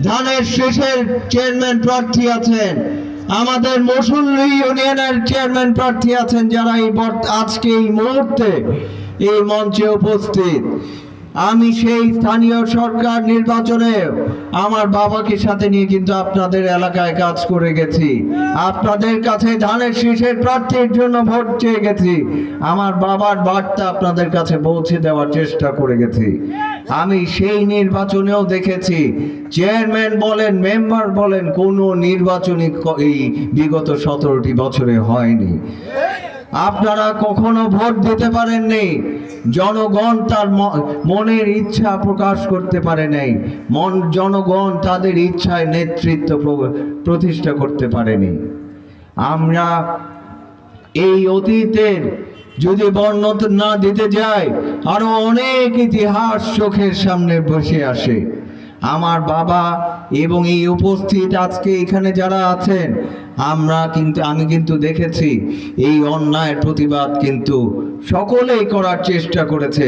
ধানের শীষের চেয়ারম্যান প্রার্থী আছেন, আমাদের মৌসুমী ইউনিয়নের চেয়ারম্যান প্রার্থী আছেন, যারা আজকে এই মুহূর্তে এই মঞ্চে উপস্থিত। আমি সেই স্থানীয় সরকার নির্বাচনে আমার বাবাকে সাথে নিয়ে কিন্তু আপনাদের এলাকায় কাজ করে গেছি, আপনাদের কাছে ধানের শীষের প্রার্থীর জন্য ভোট চেয়ে গেছি, আমার বাবার বার্তা আপনাদের কাছে পৌঁছে দেওয়ার চেষ্টা করে গেছি। আমি সেই নির্বাচনেও দেখেছি চেয়ারম্যান বলেন, মেম্বার বলেন, কোনো নির্বাচনী এই বিগত 17টি বছরে হয়নি। আপনারা কখনো ভোট দিতে পারেননি, জনগণ তার মনের ইচ্ছা প্রকাশ করতে পারে নাই, জনগণ তাদের ইচ্ছায় নেতৃত্ব প্রতিষ্ঠা করতে পারেনি। আমরা এই অতীতের যদি বর্ণনা দিতে যাই, আরো অনেক ইতিহাস চোখের সামনে বসে আসে। আমার বাবা এবং এই উপস্থিত আজকে এখানে যারা আছেন, আমি কিন্তু দেখেছি এই অন্যায়ের প্রতিবাদ কিন্তু সকলেই করার চেষ্টা করেছে,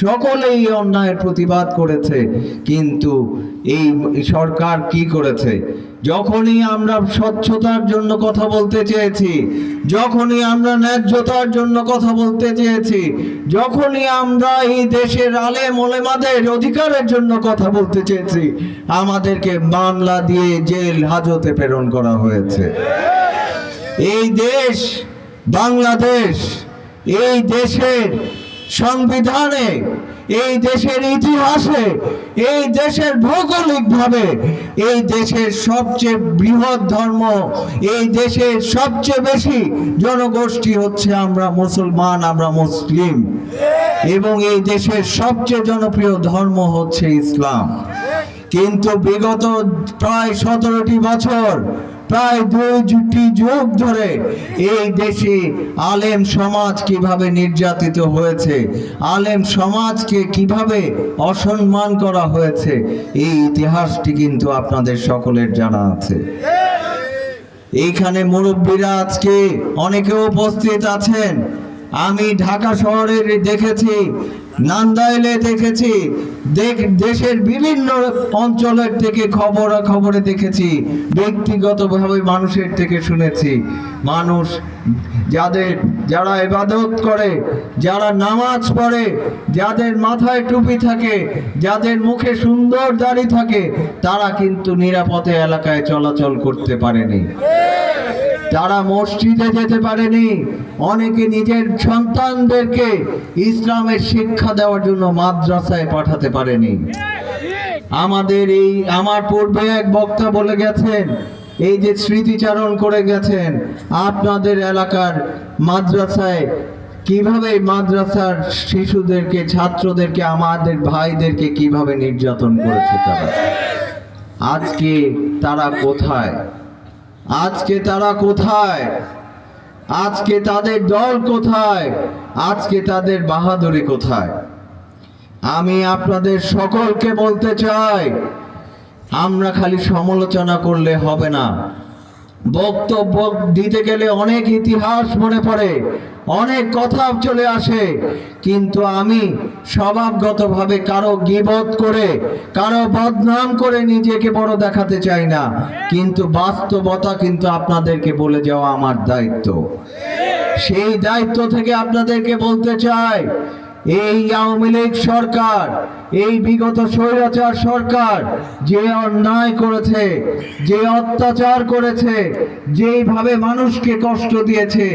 সকলেই এই অন্যায়ের প্রতিবাদ করেছে। কিন্তু এই সরকার কি করেছে? যখনই আমরা স্বচ্ছতার জন্য কথা বলতে চেয়েছি, যখনই আমরা ন্যায্যতার জন্য কথা বলতে চেয়েছি, যখনই আমরা এই দেশের আলেম ওলেমাদের অধিকারের জন্য কথা বলতে চেয়েছি, আমাদেরকে মামলা দিয়ে জেল হাজতে প্রেরণ করা হয়েছে। এই দেশ বাংলাদেশ, এই দেশের সংবিধানে, এই দেশের ইতিহাসে, এই দেশের ভৌগোলিকভাবে এই দেশের সবচেয়ে বৃহৎ ধর্ম, এই দেশের সবচেয়ে বেশি জনগোষ্ঠী হচ্ছে আমরা মুসলমান, আমরা মুসলিম, এবং এই দেশের সবচেয়ে জনপ্রিয় ধর্ম হচ্ছে ইসলাম। কিন্তু বিগত প্রায় 17টি বছর, প্রায় 2টি যুগ ধরে এই দেশে আলেম সমাজ কিভাবে নির্যাতিত হয়েছে, আলেম সমাজকে কিভাবে অসম্মান করা হয়েছে, এই ইতিহাসটি কিন্তু আপনাদের সকলের জানা আছে। এইখানে মুরব্বীরা আজকে অনেকে উপস্থিত আছেন। আমি ঢাকা শহরে দেখেছি, নান্দাইলে দেখেছি, দেশের বিভিন্ন অঞ্চলের থেকে খবরে দেখেছি, ব্যক্তিগতভাবে মানুষের থেকে শুনেছি। মানুষ যারা ইবাদত করে, যারা নামাজ পড়ে, যাদের মাথায় টুপি থাকে, যাদের মুখে সুন্দর দাড়ি থাকে, তারা কিন্তু নিরাপদে এলাকায় চলাচল করতে পারেনি, তারা মসজিদে যেতে পারেনি, অনেকে নিজের সন্তানদেরকে ইসলামের শিক্ষা দেওয়ার জন্য মাদ্রাসায় পাঠাতে পারেনি। আমার পূর্বে এক বক্তা বলে গেছেন, এই যে স্মৃতিচারণ করে গেছেন, আপনাদের এলাকার মাদ্রাসায় কিভাবে মাদ্রাসার শিশুদেরকে, ছাত্রদেরকে, আমাদের ভাইদেরকে কিভাবে নির্যাতন করেছে তারা। আজকে তারা কোথায়? আজকে তারা কোথায়? আজকে তাদের দল কোথায়? আজকে তাদের বাহাদুরি কোথায়? আমি আপনাদের সকলকে বলতে চাই, আমরা খালি সমালোচনা করলে হবে না, বক্তব্য দিতে গেলে অনেক ইতিহাস মনে পড়ে, অনেক কথা চলে আসে, কিন্তু আমি স্বভাবগতভাবে কারো গীবত করে, কারো বদনাম করে নিজেকে বড় দেখাতে চাই না। কিন্তু বাস্তবতা কিন্তু আপনাদেরকে বলে যাওয়া আমার দায়িত্ব। সেই দায়িত্ব থেকে আপনাদেরকে বলতে চাই, এই আওয়ামী লীগ সরকার, এই বিগত স্বৈরাচার সরকার যে অন্যায় করেছে, যে অত্যাচার করেছে, যেভাবে মানুষকে কষ্ট দিয়েছে,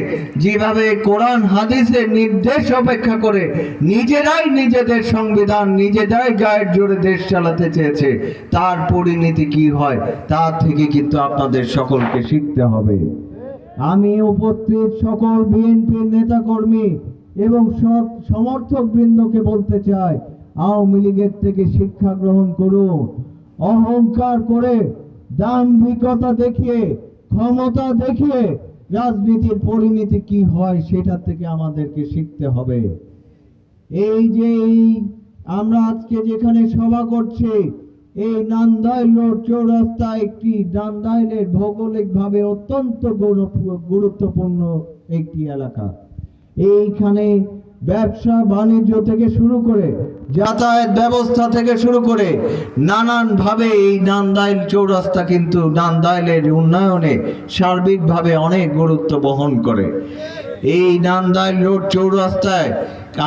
যেভাবে কোরআন হাদিসের নির্দেশ অপেক্ষা করে নিজেরাই নিজেদের সংবিধান, নিজেরাই গায়ের জোরে দেশ চালাতে চেয়েছে, তার পরিণতি কি হয় তা থেকে কিন্তু আপনাদের সকলকে শিখতে হবে। আমি উপস্থিত সকল বিএনপির নেতাকর্মী এবং সব সমর্থক বৃন্দকে বলতে চাই, আওয়ামী লীগের থেকে শিক্ষা গ্রহণ করুন। অহংকার করে, দাম্ভিকতা দেখিয়ে, ক্ষমতা দেখিয়ে রাজনীতির পরিণতি কি হয় সেটা থেকে আমাদেরকে শিখতে হবে। এই যে আমরা আজকে যেখানে সভা করছি, এই নান্দাইল রোড চৌরাস্তা একটি নান্দাইলের ভৌগোলিকভাবে অত্যন্ত গুরুত্বপূর্ণ একটি এলাকা। এইখানে ব্যবসা বাণিজ্য থেকে শুরু করে যাতায়াত ব্যবস্থা থেকে শুরু করে নানানভাবে এই নান্দাইল চৌরাস্তা কিন্তু নান্দাইলের উন্নয়নে সার্বিকভাবে অনেক গুরুত্ব বহন করে। এই নান্দাইল রোড চৌরাস্তায়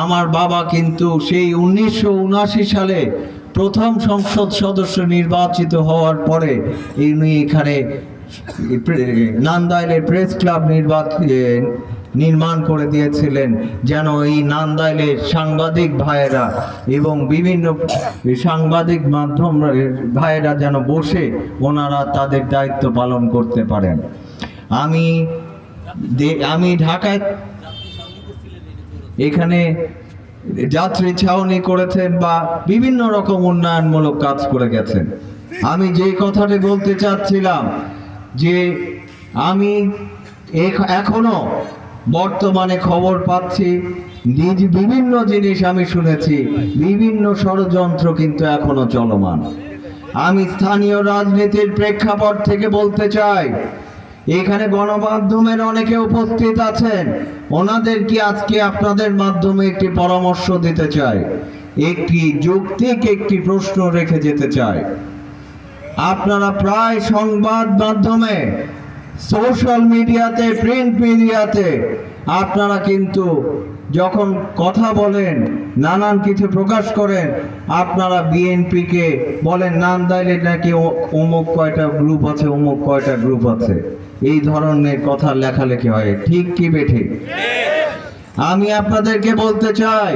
আমার বাবা কিন্তু সেই 1979 সালে প্রথম সংসদ সদস্য নির্বাচিত হওয়ার পরে ইনি এখানে নান্দাইলের প্রেস ক্লাব নির্মাণ করে দিয়েছিলেন, যেন এই নান্দাইলের সাংবাদিক ভাইয়েরা এবং বিভিন্ন সাংবাদিক মাধ্যম ভাইয়েরা যেন বসে ওনারা তাদের দায়িত্ব পালন করতে পারেন। আমি ঢাকায় এখানে যাত্রী ছাউনি করেছেন বা বিভিন্ন রকম উন্নয়নমূলক কাজ করে গেছেন। আমি যে কথাটি বলতে চাচ্ছিলাম যে আমি এখনো বর্তমানে খবর পাচ্ছি, বিভিন্ন জিনিস আমি শুনেছি, বিভিন্ন ষড়যন্ত্র কিন্তু এখনো চলমান। আমি স্থানীয় রাজনীতির প্রেক্ষাপট থেকে বলতে চাই, এখানে গণমাধ্যমের অনেকে উপস্থিত আছেন, ওনাদেরকে আজকে আপনাদের মাধ্যমে একটি পরামর্শ দিতে চাই, একটি যৌক্তিক একটি প্রশ্ন রেখে যেতে চাই। আপনারা প্রায় সংবাদ মাধ্যমে, সোশ্যাল মিডিয়াতে, প্রিন্ট মিডিয়াতে আপনারা কিন্তু যখন কথা বলেন, নানান কিছু প্রকাশ করেন, আপনারা বিএনপিকে বলেন নান্দাইলে নাকি অমুক কয়টা গ্রুপ আছে, অমুক কয়টা গ্রুপ আছে, এই ধরনের কথা লেখালেখি হয়। ঠিক কি বেঠে? আমি আপনাদেরকে বলতে চাই,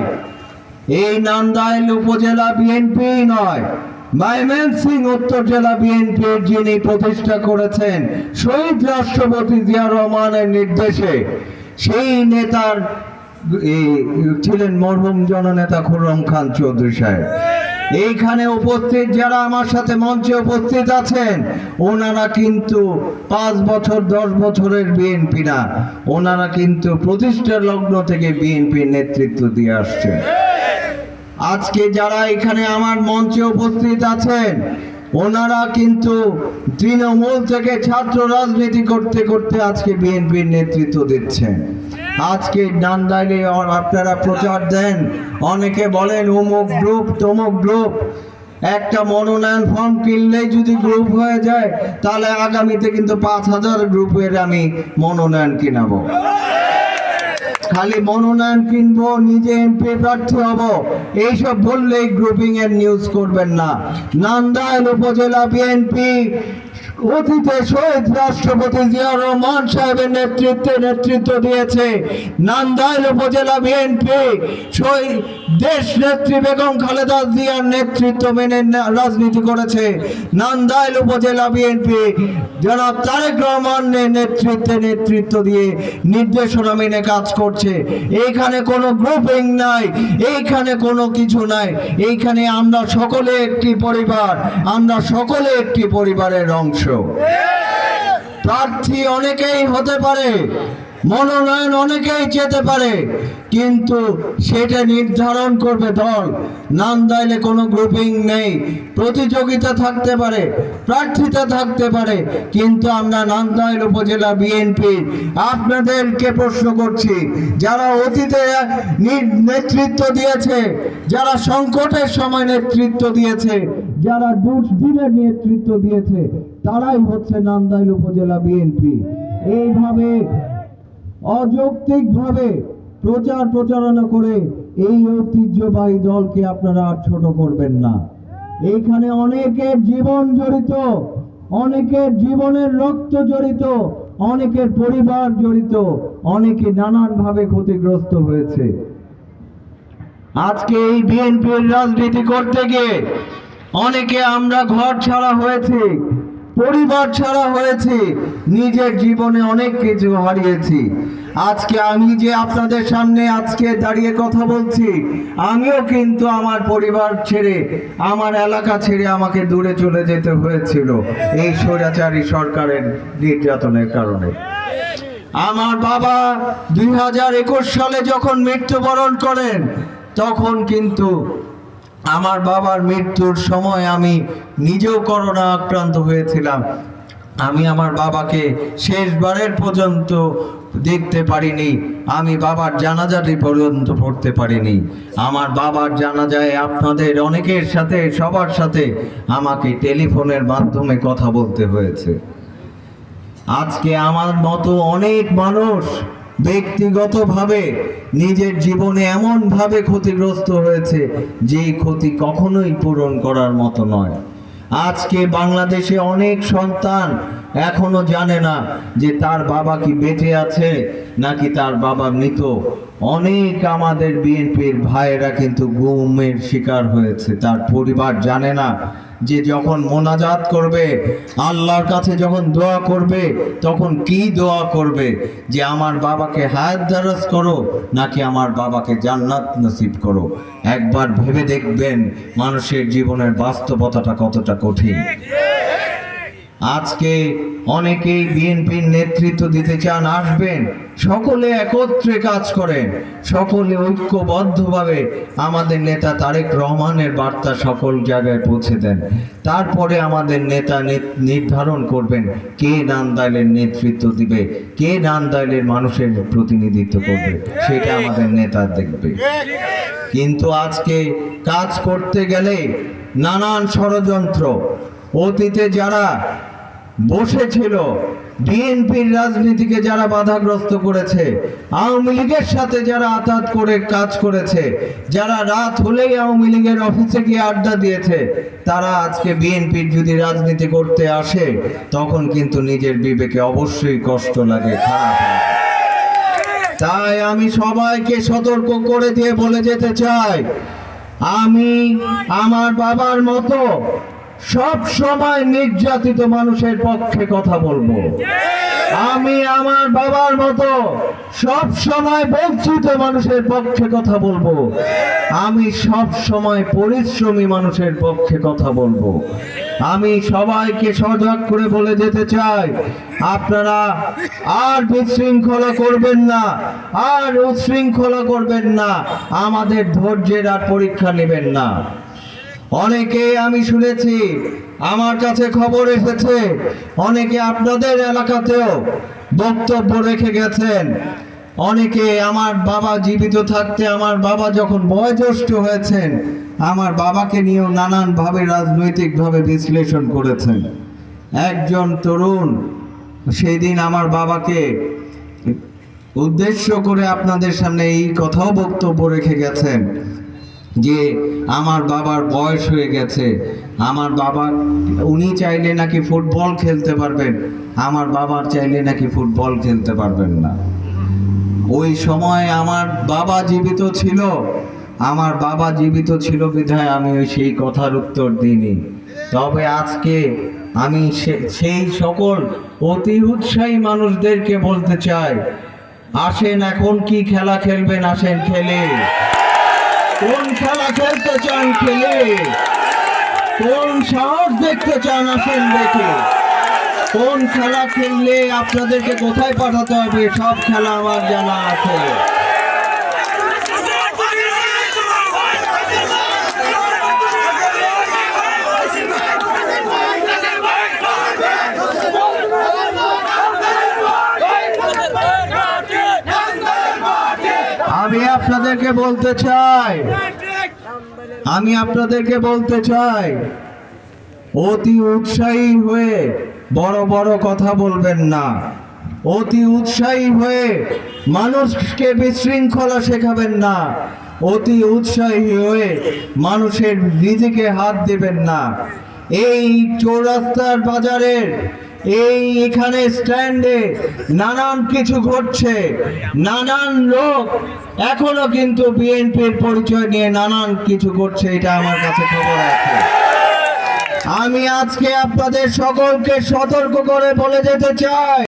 এই নান্দাইল উপজেলা বিএনপি নয়, ময়মনসিংহ উত্তর জেলা বিএনপির যিনি প্রতিষ্ঠা করেছেন শহীদ রাষ্ট্রপতি জিয়া রহমানের নির্দেশে, সেই নেতার ছিলেন মরহুম জননেতা খুররম খান চৌধুরী সাহেব। এইখানে উপস্থিত যারা আমার সাথে মঞ্চে উপস্থিত আছেন, ওনারা কিন্তু 5 বছর 10 বছরের বিএনপি না, ওনারা কিন্তু প্রতিষ্ঠার লগ্ন থেকে বিএনপির নেতৃত্ব দিয়ে আসছেন। আজকে যারা এখানে আমার মঞ্চে উপস্থিত আছেন, ওনারা কিন্তু তৃণমূল থেকে ছাত্র রাজনীতি করতে করতে আজকে বিএনপির নেতৃত্ব দিচ্ছেন। আজকে নান্দাইলে আপনারা প্রচার দেন, অনেকে বলেন অমুক গ্রুপ তমুক গ্রুপ। একটা মনোনয়ন ফর্ম কিনলেই যদি গ্রুপ হয়ে যায়, তাহলে আগামীতে কিন্তু 5000 গ্রুপের আমি মনোনয়ন কিনাবো। খালি মনোনয়ন কিনবো, নিজে এমপি প্রার্থী হব, এইসব বললেই গ্রুপিং এর নিউজ করবেন না। নান্দাইল উপজেলা বিএনপি অতীতে শহীদ রাষ্ট্রপতি জিয়া রহমান সাহেবের নেতৃত্ব দিয়েছে। নান্দাইল উপজেলা বিএনপি দেশ নেত্রী বেগম খালেদা জিয়ার নেতৃত্ব মেনে রাজনীতি করেছে। নান্দাইল উপজেলা বিএনপি জনাব তারেক রহমানের নেতৃত্ব দিয়ে নির্দেশনা মেনে কাজ করছে। এইখানে কোনো গ্রুপিং নাই, এইখানে কোনো কিছু নাই, এইখানে আমরা সকলে একটি পরিবার, আমরা সকলে একটি পরিবারের অংশ। প্রার্থী অনেকেই হতে পারে, মনোনয়ন অনেকেই যেতে পারে, কিন্তু সেটা নির্ধারণ করবে দল। নান্দাইলে কোনো গ্রুপিং নেই, প্রতিযোগিতা থাকতে পারে, প্রার্থিতা থাকতে পারে, কিন্তু আমরা নান্দাইল উপজেলা বিএনপি আপনাদেরকে প্রশ্ন করছি, যারা অতীতে নেতৃত্ব দিয়েছে, যারা সংকটের সময় নেতৃত্ব দিয়েছে, যারা দুর্দিনের নেতৃত্ব দিয়েছে, তারাই হচ্ছে নান্দাইল উপজেলা বিএনপি। এইভাবে অযৌক্তিকভাবে প্রচারণা করে এই ঐতিহ্যবাহী দলকে আপনারা আর ছোট করবেন না। এইখানে অনেকের জীবন জড়িত, অনেকের জীবনের রক্ত জড়িত, অনেকের পরিবার জড়িত, অনেকে নানানভাবে ক্ষতিগ্রস্ত হয়েছে। আজকে এই বিএনপির রাজনীতি করতে গিয়ে অনেকে আমরা ঘর ছাড়া হয়েছে, পরিবার ছাড়া হয়েছে, নিজের জীবনে অনেক কিছু হারিয়েছি। আজকে আমি যে আপনাদের সামনে আজকে দাঁড়িয়ে কথা বলছি, আমিও কিন্তু আমার পরিবার ছেড়ে, আমার এলাকা ছেড়ে আমাকে দূরে চলে যেতে হয়েছিল এই স্বৈরাচারী সরকারের নির্যাতনের কারণে। আমার বাবা 2021 সালে যখন মৃত্যুবরণ করেন, তখন কিন্তু আমার বাবার মৃত্যুর সময় আমি নিজেও করোনা আক্রান্ত হয়েছিলাম। আমি আমার বাবাকে শেষবারের পর্যন্ত দেখতে পারিনি, আমি বাবার জানাজাটি পর্যন্ত পড়তে পারিনি। আমার বাবার জানাজায় আপনাদের অনেকের সাথে, সবার সাথে আমাকে টেলিফোনের মাধ্যমে কথা বলতে হয়েছে। আজকে আমার মতো অনেক মানুষ ব্যক্তিগতভাবে নিজের জীবনে এমনভাবে ক্ষতিগ্রস্ত হয়েছে যে ক্ষতি কখনোই পূরণ করার মতো নয়। আজকে বাংলাদেশে অনেক সন্তান এখনো জানে না যে তার বাবা কি বেঁচে আছে নাকি তার বাবা মৃত। অনেক আমাদের বিএনপির ভাইয়েরা কিন্তু গুমের শিকার হয়েছে, তার পরিবার জানে না যে যখন মোনাজাত করবে, আল্লাহর কাছে যখন দোয়া করবে, তখন কি দোয়া করবে, যে আমার বাবাকে হায়াত দারাজ করো নাকি আমার বাবাকে জান্নাত নসিব করো। একবার ভেবে দেখবেন মানুষের জীবনের বাস্তবতাটা কতটা কঠিন। আজকে অনেকেই বিএনপির নেতৃত্ব দিতে চান, আসবেন, সকলে একত্রে কাজ করেন, সকলে ঐক্যবদ্ধভাবে আমাদের নেতা তারেক রহমানের বার্তা সকল জায়গায় পৌঁছে দেন। তারপরে আমাদের নেতা নির্ধারণ করবেন কে নান্দাইলের নেতৃত্ব দিবে, কে নান্দাইলের মানুষের প্রতিনিধিত্ব করবে, সেটা আমাদের নেতা দেখবে। কিন্তু আজকে কাজ করতে গেলে নানান ষড়যন্ত্র, অতীতে যারা বসেছিল, বিএনপির রাজনীতিকে যারা বাধাগ্রস্ত করেছে, আওয়ামী লীগের সাথে যারা আতাত করে কাজ করেছে, যারা রাত হলেই আওয়ামী লীগের অফিসে গিয়ে আড্ডা দিয়েছে, তারা আজকে বিএনপির যদি রাজনীতি করতে আসে তখন কিন্তু নিজের বিবেকে অবশ্যই কষ্ট লাগে, খারাপ লাগে। তাই আমি সবাইকে সতর্ক করে দিয়ে বলে যেতে চাই, আমি আমার বাবার মতো সব সময় নির্যাতিত মানুষের পক্ষে কথা বলবো। আমি আমার বাবার মতো সব সময় বঞ্চিত মানুষের পক্ষে কথা বলবো। আমি সব সময় পরিশ্রমী মানুষের পক্ষে কথা বলবো। আমি সবাইকে সজাগ করে বলে যেতে চাই, আপনারা আর বিশৃঙ্খলা করবেন না, আর উচ্ছৃঙ্খলা করবেন না, আমাদের ধৈর্যের আর পরীক্ষা নেবেন না। অনেকে আমি শুনেছি, আমার কাছে খবর এসেছে, অনেকে আপনাদের এলাকাতেও বক্তব্য রেখে গেছেন। অনেকে আমার বাবা জীবিত থাকতে, আমার বাবা যখন বয়োজ্যেষ্ঠ হয়েছেন, আমার বাবাকে নিয়েও নানানভাবে রাজনৈতিকভাবে বিশ্লেষণ করেছেন। একজন তরুণ সেই দিন আমার বাবাকে উদ্দেশ্য করে আপনাদের সামনে এই কথাও বক্তব্য রেখে গেছেন যে আমার বাবার বয়স হয়ে গেছে, আমার বাবা, উনি চাইলে নাকি ফুটবল খেলতে পারবেন, আমার বাবার চাইলে নাকি ফুটবল খেলতে পারবেন না। ওই সময় আমার বাবা জীবিত ছিল, আমার বাবা জীবিত ছিল বিধায় আমি সেই কথার উত্তর দিইনি। তবে আজকে আমি সেই সকল অতি উৎসাহী মানুষদেরকে বলতে চাই, আসেন, এখন কি খেলা খেলবেন, আসেন খেলে। কোন খেলা খেলতে চান খেলে, কোন সাহস দেখতে চান আসেন দেখে। কোন খেলা খেললে আপনাদেরকে কোথায় পাঠাতে হবে সব খেলা আমার জানা আছে। আমি আপনাদেরকে বলতে চাই, অতি উৎসাহী হয়ে বড় বড় কথা বলবেন না, অতি উৎসাহী হয়ে মানুষকে বিশৃঙ্খলা শেখাবেন না, অতি উৎসাহী হয়ে মানুষের রিজিকে হাত দেবেন না। এই চৌরাস্তার বাজারের এখানে স্ট্যান্ডে নানান কিছু ঘটছে, নানান লোক এখনো কিন্তু বিএনপির পরিচয় নিয়ে নানান কিছু করছে, এটা আমার কাছে খবর আছে। আমি আজকে আপনাদের সকলকে সতর্ক করে বলে যেতে চাই,